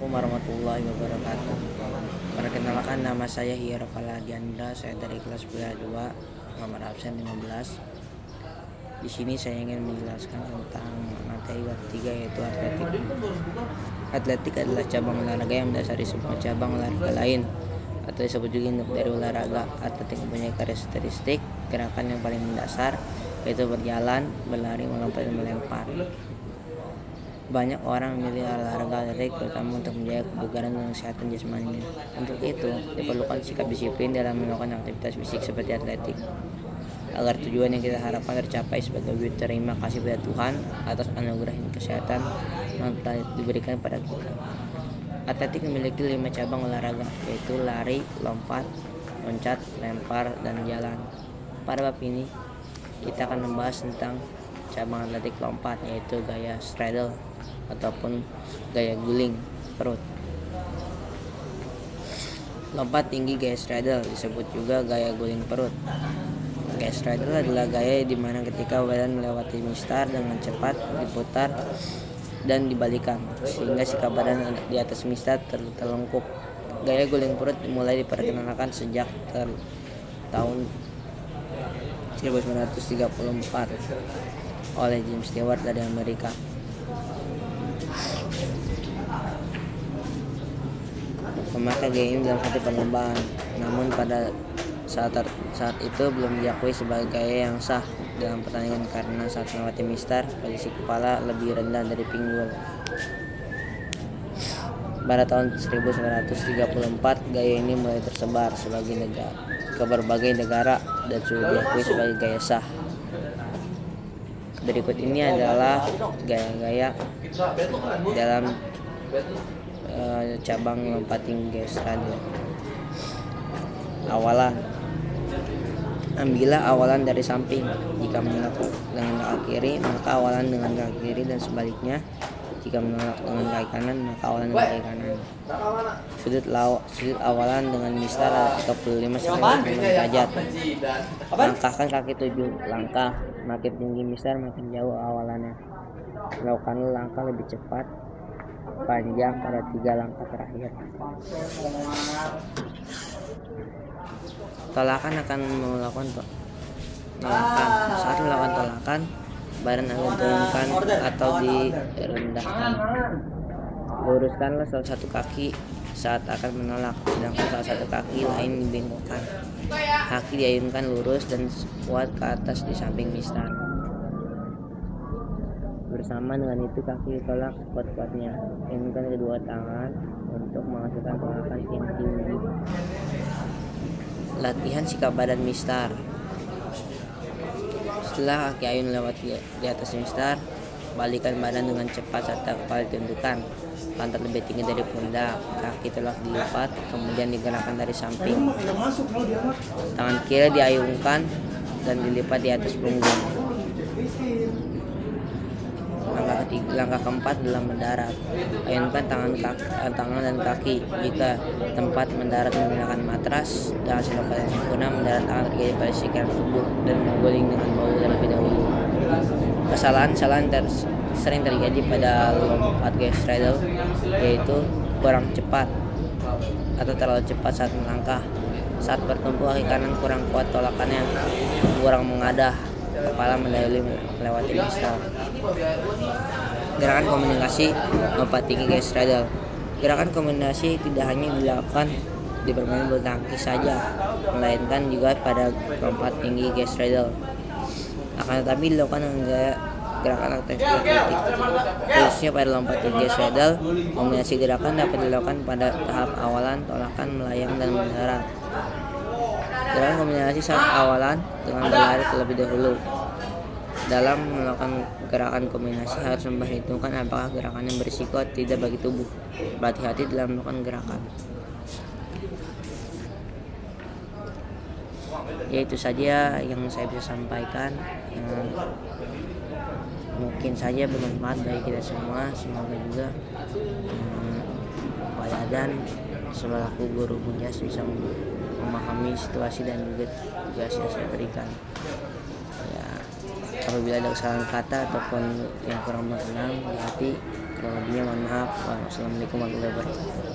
Assalamualaikum warahmatullahi wabarakatuh. Perkenalkan, nama saya Hiro Kaladiandra, saya dari kelas BA2, nomor absen 15. Di sini saya ingin menjelaskan tentang materi bab 3, yaitu atletik. Atletik adalah cabang olahraga yang mendasari semua cabang olahraga lain, atau disebut juga induk dari olahraga. Atletik mempunyai karakteristik gerakan yang paling mendasar, yaitu berjalan, berlari, melompat, dan melempar. Banyak orang memilih olahraga atletik terutama untuk menjaga kebugaran dan kesehatan jasmaninya. Untuk itu, diperlukan sikap disiplin dalam melakukan aktivitas fisik seperti atletik, agar tujuan yang kita harapkan tercapai sebagai wujud terima kasih pada Tuhan atas anugerah kesehatan yang telah diberikan pada kita. Atletik memiliki 5 cabang olahraga, yaitu lari, lompat, loncat, lempar, dan jalan. Pada bab ini, kita akan membahas tentang cabang atletik lompat, yaitu gaya straddle ataupun gaya guling perut. Lompat tinggi gaya straddle disebut juga gaya guling perut. Gaya straddle adalah gaya di mana ketika badan melewati mistar dengan cepat diputar dan dibalikan sehingga sikap badan di atas mistar terlengkup. Gaya guling perut mulai diperkenalkan sejak tahun 1934 oleh Jim Stewart dari Amerika. Memakai gaya ini dalam satu perlombaan, namun pada saat itu belum diakui sebagai gaya yang sah dalam pertandingan karena saat melewati mistar, posisi kepala lebih rendah dari pinggul. Pada tahun 1934, gaya ini mulai tersebar ke berbagai negara dan sudah diakui sebagai gaya sah. Berikut ini adalah gaya-gaya dalam cabang lompat tinggi gaya straddle. Awalan. Ambillah awalan dari samping. Jika menolak dengan kaki kiri, maka awalan dengan kaki kiri, dan sebaliknya. Jika menolak dengan kaki kanan, maka awalan dengan kaki kanan. Sudut awalan dengan mistar 35 sampai 60 derajat. Langkahkan kaki 7 langkah. Makin tinggi mistar, makin jauh awalannya. Lakukanlah langkah lebih cepat panjang pada 3 langkah terakhir. Tolakan akan melakukan tolakan. Saat melakukan tolakan, badan akan diturunkan atau direndahkan. Luruskanlah salah satu kaki saat akan menolak, sedangkan salah satu kaki lain dibengkokkan. Kaki diayunkan lurus dan kuat ke atas di samping mistar. Bersama dengan itu, kaki ditolak sekuat-kuatnya. Ayunkan kedua tangan untuk menghasilkan tolakan yang tinggi. Latihan sikap badan mistar. Setelah kaki ayun lewat di atas mistar, balikan badan dengan cepat serta kepala ditundukkan. Pantat lebih tinggi dari pundak, kaki tolak dilipat, kemudian digerakkan dari samping. Tangan kiri diayunkan dan dilipat di atas punggung. Langkah keempat dalam mendarat. Ayunkan tangan dan kaki. Jika tempat mendarat menggunakan matras, dengan lompatan sempurna, mendarat akan terjadi pada sekitar tubuh dan mengguling dengan bahu terlebih dahulu. Kesalahan sering terjadi pada lompat gaya straddle, yaitu kurang cepat atau terlalu cepat saat melangkah. Saat bertumpu, kaki kanan kurang kuat tolakannya, kurang mengadah, kepala mendahului melewati mistar. Gerakan kombinasi lompat tinggi gaya straddle. Gerakan kombinasi tidak hanya dilakukan di permainan bulu tangkis saja, melainkan juga pada lompat tinggi gaya straddle. Akan tetapi dilakukan dengan gerakan atletik, khususnya pada lompat tinggi gaya straddle. Kombinasi gerakan dapat dilakukan pada tahap awalan, tolakan, melayang, dan mendarat. Gerakan kombinasi saat awalan dengan berlari terlebih dahulu. Dalam melakukan gerakan kombinasi harus memperhitungkan apakah gerakan yang berisiko atau tidak bagi tubuh. Berhati-hati dalam melakukan gerakan. Ya, itu saja yang saya bisa sampaikan. Mungkin saja bermanfaat bagi kita semua. Semoga juga Pak Yadan selaku guru Bunjas bisa memahami situasi dan juga tugas yang saya berikan. Ya, Apabila ada kesalahan kata ataupun yang kurang berkenan di hati, kurang lebihnya mohon maaf. Wassalamualaikum warahmatullahi wabarakatuh.